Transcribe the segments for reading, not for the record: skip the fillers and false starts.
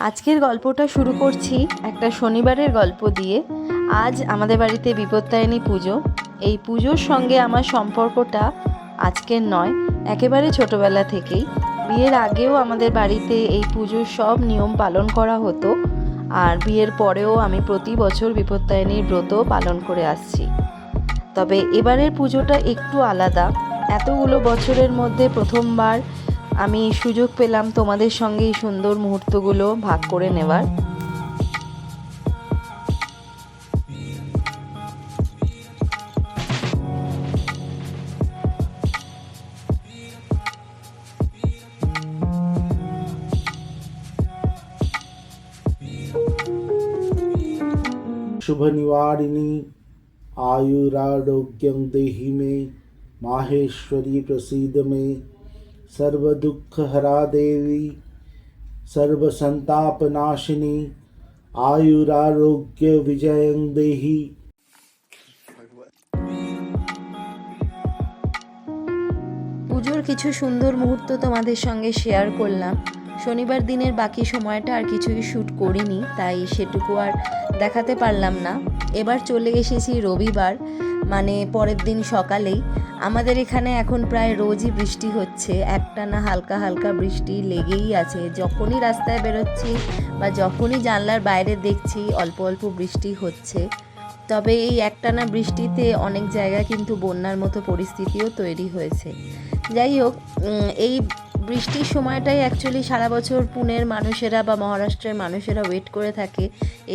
আজকের গল্পটা শুরু করছি একটা শনিবারের গল্প দিয়ে। আজ আমাদের বাড়িতে বিপত্তারিণী পুজো। এই পুজোর সঙ্গে আমার সম্পর্কটা আজকের নয়, একেবারে ছোটবেলা থেকেই। বিয়ের আগেও আমাদের বাড়িতে এই পুজোর সব নিয়ম পালন করা হতো, আর বিয়ের পরেও আমি প্রতি বছর বিপত্তারিণীর ব্রত পালন করে আসছি। তবে এবারের পুজোটা একটু আলাদা। এতগুলো বছরের মধ্যে প্রথমবার আমি সুযোগ পেলাম তোমাদের সঙ্গে এই সুন্দর মুহূর্তগুলো ভাগ করে নেওয়ার। शुभ निवारिणी आयुरारोग्यं देहि मे माहेश्वरी प्रसीद मे सर्व दुख हरा देवी सर्व नाशिनी आयुरारोग्य विजयं देहि। পুজোর কিছু সুন্দর মুহূর্ত তোমাদের সঙ্গে শেয়ার করলাম। শনিবার দিনের বাকি সময়টা আর কিছুই শ্যুট করিনি, তাই সেটুকু আর দেখাতে পারলাম না। এবার চলে এসেছি রবিবার, মানে পরের দিন সকালেই। আমাদের এখানে এখন প্রায় রোজই বৃষ্টি হচ্ছে, একটানা হালকা হালকা বৃষ্টি লেগেই আছে। যখনই রাস্তায় বেরোচ্ছি বা যখনই জানলার বাইরে দেখছি অল্প অল্প বৃষ্টি হচ্ছে। তবে এই একটানা বৃষ্টিতে অনেক জায়গায় কিন্তু বন্যার মতো পরিস্থিতিও তৈরি হয়েছে। যাই হোক, এই বৃষ্টির সময়টাই অ্যাকচুয়ালি সারা বছর পুনের মানুষেরা বা মহারাষ্ট্রের মানুষেরা ওয়েট করে থাকে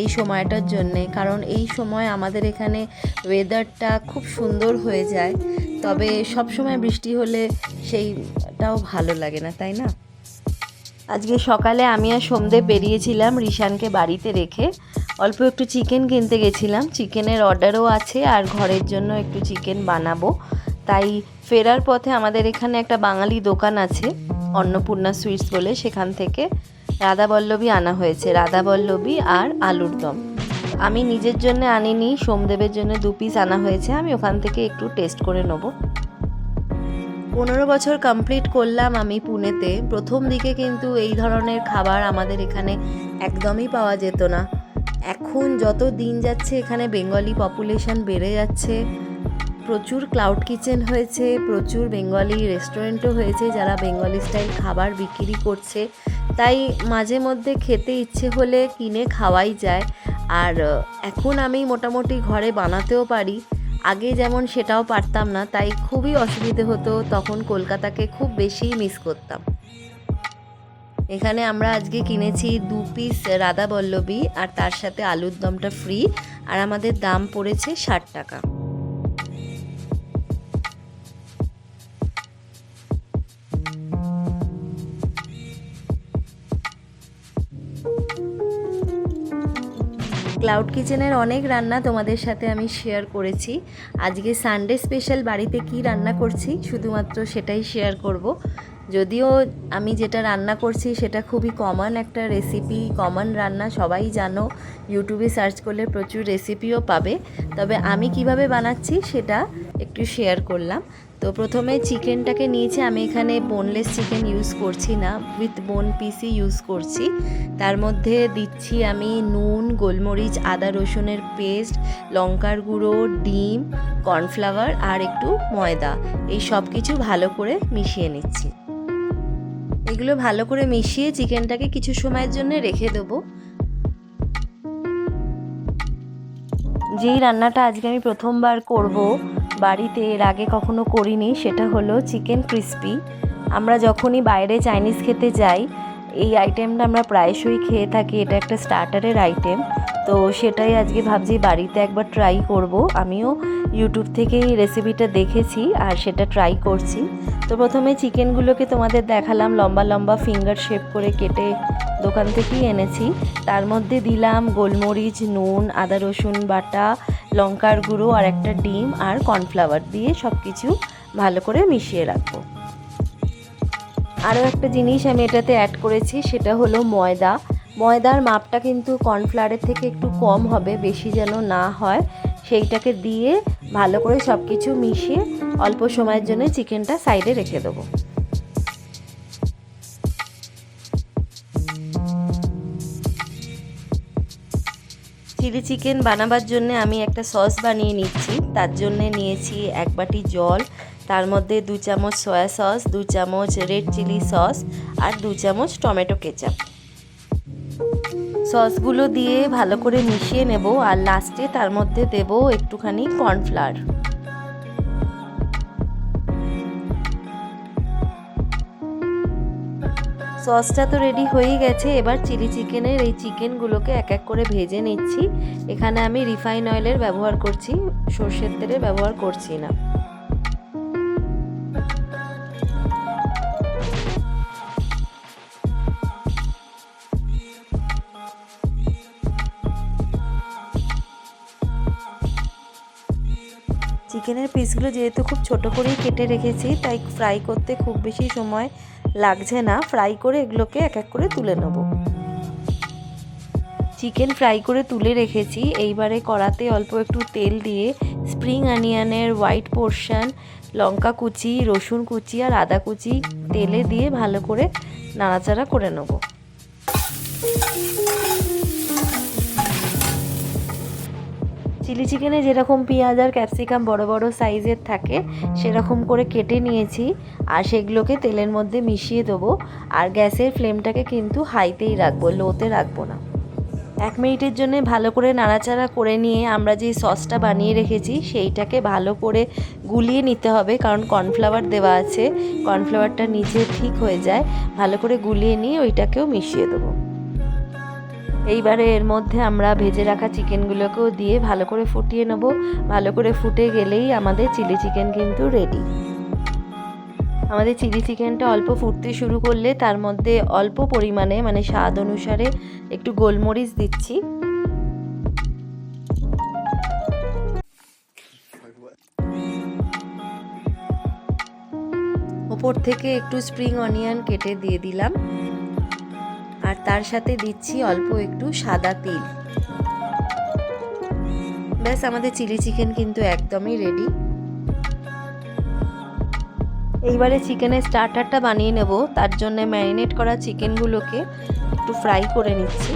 এই সময়টার জন্যে, কারণ এই সময় আমাদের এখানে ওয়েদারটা খুব সুন্দর হয়ে যায়। তবে সব সময় বৃষ্টি হলে সেইটাও ভালো লাগে না, তাই না? আজকে সকালে আমি আর সোমদেব বেরিয়েছিলাম রিশানকে বাড়িতে রেখে। অল্প একটু চিকেন কিনতে গেছিলাম, চিকেনের অর্ডারও আছে আর ঘরের জন্য একটু চিকেন বানাবো। তাই ফেরার পথে আমাদের এখানে একটা বাঙালি দোকান আছে অন্নপূর্ণা সুইটস বলে, সেখান থেকে রাধাবল্লভী আনা হয়েছে, রাধাবল্লভী আর আলুর দম। আমি নিজের জন্য আনিনি, সোমদেবের জন্য 2 পিস আনা হয়েছে, আমি ওখান থেকে একটু টেস্ট করে নেবো। 15 বছর কমপ্লিট করলাম আমি পুনেতে। প্রথম দিকে কিন্তু এই ধরনের খাবার আমাদের এখানে একদমই পাওয়া যেত না। এখন যত দিন যাচ্ছে এখানে বেঙ্গলি পপুলেশন বেড়ে যাচ্ছে, প্রচুর ক্লাউড কিচেন হয়েছে, প্রচুর বেঙ্গলি রেস্টুরেন্টও হয়েছে যারা বেঙ্গলি স্টাইল খাবার বিক্রি করছে। তাই মাঝে মধ্যে খেতে ইচ্ছে হলে কিনে খাওয়াই যায়। আর এখন আমি মোটামুটি ঘরে বানাতেও পারি, আগে যেমন সেটাও পারতাম না, তাই খুবই অসুবিধে হতো। তখন কলকাতাকে খুব বেশি মিস করতাম। এখানে আমরা আজকে কিনেছি 2 পিস রাধাবল্লভী আর তার সাথে আলুর দমটা ফ্রি, আর আমাদের দাম পড়েছে 60 টাকা। ক্লাউড কিচেনের অনেক রান্না তোমাদের সাথে আমি শেয়ার করেছি। আজকে সানডে স্পেশাল বাড়িতে কি রান্না করছি শুধুমাত্র সেটাই শেয়ার করব। যদিও আমি যেটা রান্না করছি সেটা খুবই কমন একটা রেসিপি, কমন রান্না, সবাই জানো, ইউটিউবে সার্চ করলে প্রচুর রেসিপিও পাবে। তবে আমি কিভাবে বানাচ্ছি সেটা একটু শেয়ার করলাম। তো প্রথমে চিকেনটাকে নিয়েছি, আমি এখানে বোনলেস চিকেন ইউজ করছি না, উইথ বোন পিসই ইউজ করছি। তার মধ্যে দিচ্ছি আমি নুন, গোলমরিচ, আদা রসুনের পেস্ট, লঙ্কার গুঁড়ো, ডিম, কর্নফ্লাওয়ার আর একটু ময়দা। এই সব কিছু ভালো করে মিশিয়ে নিচ্ছি। এগুলো ভালো করে মিশিয়ে চিকেনটাকে কিছু সময়ের জন্য রেখে দেবো। যেই রান্নাটা আজকে আমি প্রথমবার করব বাড়িতে, এর আগে কখনো করিনি, সেটা হলো চিকেন ক্রিসপি। আমরা যখনই বাইরে চাইনিজ খেতে যাই এই আইটেমটা আমরা প্রায়শই খেয়ে থাকি, এটা একটা স্টার্টারের আইটেম। তো সেটাই আজকে ভাবছি বাড়িতে একবার ট্রাই করব। আমিও ইউটিউব থেকেই রেসিপিটা দেখেছি আর সেটা ট্রাই করছি। তো প্রথমে চিকেনগুলোকে তোমাদের দেখালাম, লম্বা লম্বা ফিঙ্গার শেপ করে কেটে দোকান থেকেই এনেছি। তার মধ্যে দিলাম গোলমরিচ, নুন, আদা রসুন বাটা, লঙ্কার গুঁড়ো আর একটা ডিম আর কর্নফ্লাওয়ার দিয়ে সব কিছু ভালো করে মিশিয়ে রাখবো। আরও একটা জিনিস আমি এটাতে অ্যাড করেছি, সেটা হলো ময়দা। ময়দার মাপটা কিন্তু কর্নফ্লাওয়ারের থেকে একটু কম হবে, বেশি যেন না হয়। সেইটাকে দিয়ে ভালো করে সব কিছু মিশিয়ে অল্প সময়ের জন্য চিকেনটা সাইডে রেখে দেবো। চিলি চিকেন বানাবার জন্য আমি একটা সস বানিয়ে নিচ্ছি। তার জন্য নিয়েছি 1 বাটি জল, তার মধ্যে 2 চামচ সয়া সস, 2 চামচ রেড চিলি সস আর 2 চামচ টমেটো কেচাপ। সসগুলো দিয়ে ভালো করে মিশিয়ে নেব আর লাস্টে তার মধ্যে দেব একটুখানি কর্নফ্লাওয়ার। সসটা তো রেডি হয়েই গেছে। এবার চিলি চিকেনের এই চিকেনগুলোকে এক এক করে ভেজে নিচ্ছি। এখানে আমি রিফাইন অয়েলের ব্যবহার করছি, সর্ষের তেলের ব্যবহার করছি না। চিকেনের পিসগুলো যেহেতু খুব ছোট করেই কেটে রেখেছি, তাই ফ্রাই করতে খুব বেশি সময় লাগছে না। ফ্রাই করে এগুলোকে এক এক করে তুলে নেব। চিকেন ফ্রাই করে তুলে রেখেছি। এইবারে কড়াতে অল্প একটু তেল দিয়ে স্প্রিং অনিয়নের হোয়াইট পোর্শন, লঙ্কা কুচি, রসুন কুচি আর আদা কুচি তেলে দিয়ে ভালো করে নাড়াচাড়া করে নেব। চিলি চিকেনে যেরকম পেঁয়াজ আর ক্যাপসিকাম বড় বড় সাইজের থাকে সেরকম করে কেটে নিয়েছি আর সেগুলোকে তেলের মধ্যে মিশিয়ে দেবো। আর গ্যাসের ফ্লেমটাকে কিন্তু হাইতেই রাখবো, লোতে রাখবো না। 1 মিনিটের জন্য ভালো করে নাড়াচাড়া করে নিয়ে আমরা যে সসটা বানিয়ে রেখেছি সেইটাকে ভালো করে গুলিয়ে নিতে হবে, কারণ কর্নফ্লাওয়ার দেওয়া আছে, কর্নফ্লাওয়ারটা নিচে ঠিক হয়ে যায়। ভালো করে গুলিয়ে নিয়ে ওইটাকেও মিশিয়ে দেবো। এইবারে এর মধ্যে আমরা ভেজে রাখা চিকেনগুলোকেও দিয়ে ভালো করে ফুটিয়ে নেব। ভালো করে ফুটে গেলেই আমাদের চিলি চিকেন কিন্তু রেডি। আমাদের চিলি চিকেনটা অল্প ফুটতে শুরু করলে তার মধ্যে অল্প পরিমাণে মানে স্বাদ অনুসারে একটু গোলমরিচ দিচ্ছি। ওপর থেকে একটু স্প্রিং অনিয়ন কেটে দিয়ে দিলাম আর তার সাথে দিচ্ছি অল্প একটু সাদা তিল। ব্যাস, আমাদের চিলি চিকেন কিন্তু একদমই রেডি। এইবারে চিকেনের স্টার্টারটা বানিয়ে নেব। তার জন্য ম্যারিনেট করা চিকেনগুলোকে একটু ফ্রাই করে নিচ্ছি।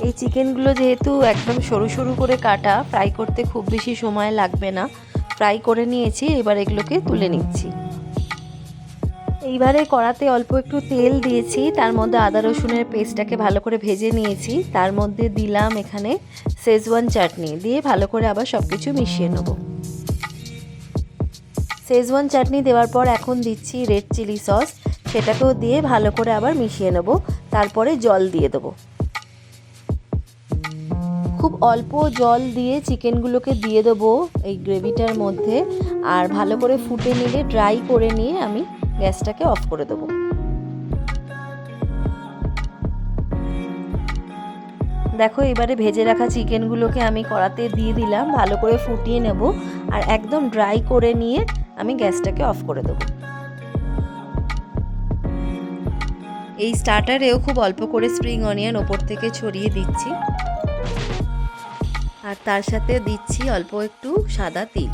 এই চিকেনগুলো যেহেতু একদম সরু সরু করে কাটা, ফ্রাই করতে খুব বেশি সময় লাগবে না। ফ্রাই করে নিয়েছি, এবার এগুলোকে তুলে নিচ্ছি। এইবারে কড়াতে অল্প একটু তেল দিয়েছি, তার মধ্যে আদা রসুনের পেস্টটাকে ভালো করে ভেজে নিয়েছি। তার মধ্যে দিলাম এখানে শেজওয়ান চাটনি, দিয়ে ভালো করে আবার সব কিছু মিশিয়ে নেব। শেজওয়ান চাটনি দেওয়ার পর এখন দিচ্ছি রেড চিলি সস, সেটাকেও দিয়ে ভালো করে আবার মিশিয়ে নেব। তারপরে জল দিয়ে দেবো। খুব অল্প জল দিয়ে চিকেনগুলোকে দিয়ে দেবো এই গ্রেভিটার মধ্যে, আর ভালো করে ফুটে নিলে ড্রাই করে নিয়ে আমি গ্যাসটাকে অফ করে দেবো। দেখো, এবারে ভেজে রাখা চিকেনগুলোকে আমি কড়াতে দিয়ে দিলাম, ভালো করে ফুটিয়ে নেব আর একদম ড্রাই করে নিয়ে আমি গ্যাসটাকে অফ করে দেবো। এই স্টার্টারেও খুব অল্প করে স্প্রিং অনিয়ন ওপর থেকে ছড়িয়ে দিচ্ছি আর তার সাথে দিচ্ছি অল্প একটু সাদা তিল।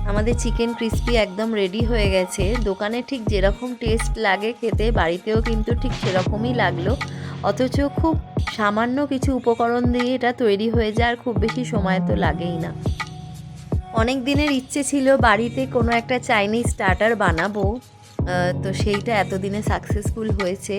আমাদের চিকেন ক্রিস্পি একদম রেডি হয়ে গেছে। দোকানে ঠিক যেরকম টেস্ট লাগে খেতে, বাড়িতেও কিন্তু ঠিক সেরকমই লাগলো। অথচ খুব সামান্য কিছু উপকরণ দিয়ে এটা তৈরি হয়ে যায় আর খুব বেশি সময় তো লাগেই না। অনেক দিনের ইচ্ছে ছিল বাড়িতে কোনো একটা চাইনিজ স্টার্টার বানাবো, তো সেইটা এতদিনে সাকসেসফুল হয়েছে।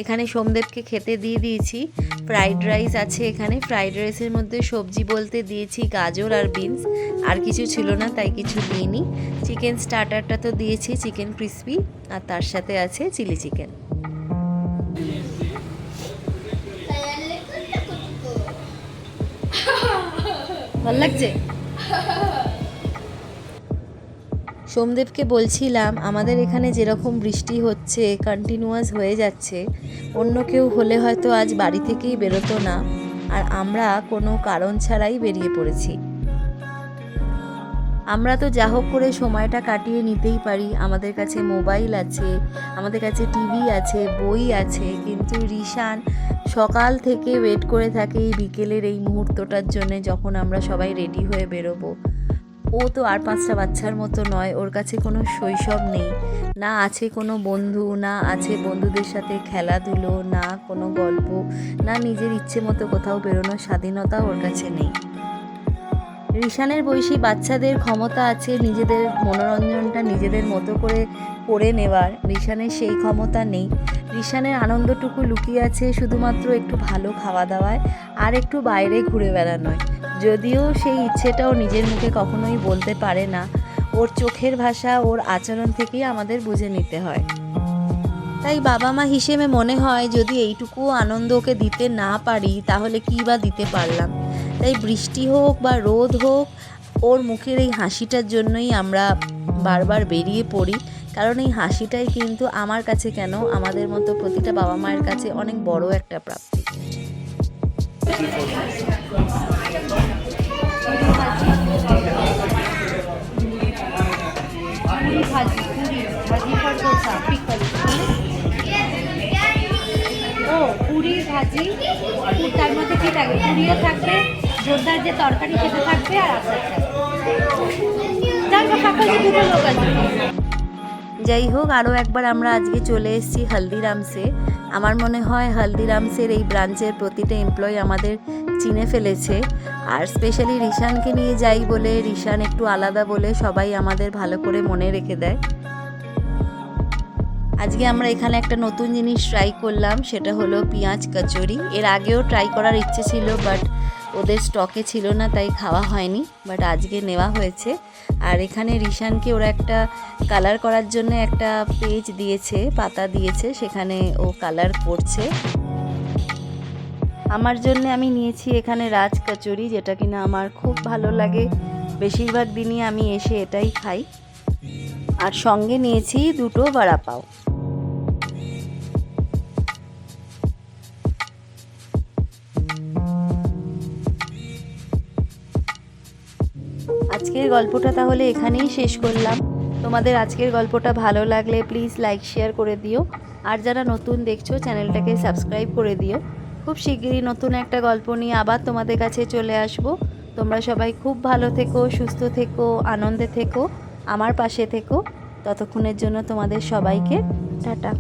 এখানে সোমদেবকে খেতে দিয়ে দিয়েছি। ফ্রাইড রাইস আছে এখানে। ফ্রাইড রাইসের মধ্যে সবজি বলতে দিয়েছি গাজর আর বিনস, আর কিছু ছিল না তাই কিছু দিইনি। চিকেন স্টার্টারটা তো দিয়েছি, চিকেন ক্রিস্পি, আর তার সাথে আছে চিলি চিকেন। ভালো লাগছে? সোমদেবকে বলছিলাম আমাদের এখানে যেরকম বৃষ্টি হচ্ছে, কন্টিনিউয়াস হয়ে যাচ্ছে, অন্য কেউ হলে হয়তো আজ বাড়ি থেকেই বেরোতো না, আর আমরা কোনো কারণ ছাড়াই বেরিয়ে পড়েছি। আমরা তো যা হোক করে সময়টা কাটিয়ে নিতেই পারি। আমাদের কাছে মোবাইল আছে, আমাদের কাছে টিভি আছে, বই আছে, কিন্তু রিশান সকাল থেকে ওয়েট করে থাকে এই বিকেলের এই মুহূর্তটার জন্য, যখন আমরা সবাই রেডি হয়ে বেরোবো। ও তো আর 5টা বাচ্চার মতো নয়, ওর কাছে কোনো শৈশব নেই, না আছে কোনো বন্ধু, না আছে বন্ধুদের সাথে খেলাধুলো, না কোনো গল্প, না নিজের ইচ্ছে মতো কোথাও বেরোনোর স্বাধীনতা ওর কাছে নেই। রিশানের বয়সী বাচ্চাদের ক্ষমতা আছে নিজেদের মনোরঞ্জনটা নিজেদের মতো করে নেওয়ার, রিশানের সেই ক্ষমতা নেই। রিশানের আনন্দটুকু লুকিয়ে আছে শুধুমাত্র একটু ভালো খাওয়া দাওয়ায় আর একটু বাইরে ঘুরে বেড়ানোয়। যদিও সেই ইচ্ছেটাও নিজের মুখে কখনোই বলতে পারে না, ওর চোখের ভাষা, ওর আচরণ থেকেই আমাদের বুঝে নিতে হয়। তাই বাবা মা হিসেবে মনে হয় যদি এইটুকু আনন্দ ওকে দিতে না পারি তাহলে কী বা দিতে পারলাম। তাই বৃষ্টি হোক বা রোদ হোক, ওর মুখের এই হাসিটার জন্যই আমরা বারবার বেরিয়ে পড়ি, কারণ এই হাসিটাই কিন্তু আমার কাছে কেন, আমাদের মতো প্রতিটা বাবা মায়ের কাছে অনেক বড় একটা প্রাপ্তি। পুরি ভাজি, তার মধ্যে কি থাকবে? পুরিও থাকবে, জোরদার যে তরকারি সেটা থাকবে, আর আচার থাকবে। দুটো লোক আছে। যাই হোক, আরও একবার আমরা আজকে চলে এসেছি হলদিরামসে। আমার মনে হয় হলদিরামসের এই ব্রাঞ্চের প্রতিটা এমপ্লয়ি আমাদের চিনে ফেলেছে, আর স্পেশালি রিশানকে নিয়ে যাই বলে, রিশান একটু আলাদা বলে সবাই আমাদের ভালো করে মনে রেখে দেয়। আজকে আমরা এখানে একটা নতুন জিনিস ট্রাই করলাম, সেটা হলো পেঁয়াজ কচুরি। এর আগেও ট্রাই করার ইচ্ছে ছিল, বাট ওদের স্টকে ছিল না, তাই খাওয়া হয়নি, বাট আজকে নেওয়া হয়েছে। আর এখানে রিশানকে ওরা একটা কালার করার জন্য একটা পেজ দিয়েছে, পাতা দিয়েছে, সেখানে ও কালার করছে। আমার জন্য আমি নিয়েছি এখানে রাজ কচুরি, যেটা কিনা আমার খুব ভালো লাগে, বেশিরভাগ দিনই আমি এসে এটাই খাই। আর সঙ্গে নিয়েছি দুটো বড়া পাও। আজকের গল্পটা তাহলে এখানেই শেষ করলাম। তোমাদের আজকের গল্পটা ভালো লাগলে প্লিজ লাইক শেয়ার করে দিও, আর যারা নতুন দেখছো চ্যানেলটাকে সাবস্ক্রাইব করে দিও। খুব শিগগিরই নতুন একটা গল্প নিয়ে আবার তোমাদের কাছে চলে আসব। তোমরা সবাই খুব ভালো থেকো, সুস্থ থেকো, আনন্দে থেকো, আমার পাশে থেকো। ততক্ষণের জন্য তোমাদের সবাইকে টাটা।